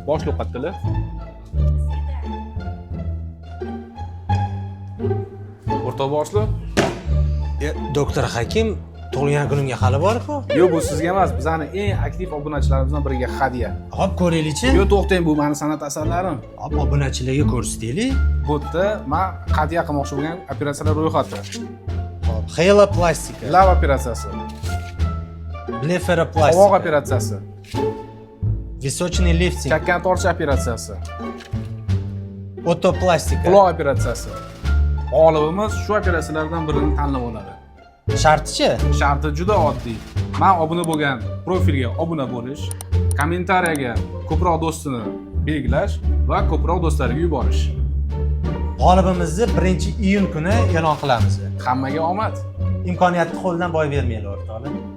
boshli o'qitdilar. O'rtoq boshli? Doktor Hakim, tug'ilgan kunimga hali bor-ku. Yo'q, bu sizga emas, bizning eng aktiv obunachilarimizdan biriga hadya. Hop, ko'raylik-chi. Yo'q, to'xtang, bu meni san'at asarlarim. Hop, obunachilarga ko'rsataylik. Bu yerda men hadya qilmoqchi bo'lgan operatsiyalar ro'yxati. Hop, xeyeloplastika, Lav operatsiyasi, blefaroplastika, qovoq operatsiyasi, височный лифтинг, chakkan tortish operatsiyasi, otoplastika. quloq operatsiyasi. G'olibimiz shu operatsiyalardan birini tanlab oladi. Sharti-chi? Sharti juda oddiy. Men obuna bo'lgan profilga obuna bo'lish, kommentariyaga ko'proq do'stini belgilash va ko'proq do'stlariga yuborish. G'olibimizni 1-iyun kuni e'lon qilamiz. Hammaga omad. Imkoniyatni qo'ldan boy bermanglar, o'rtoqlar.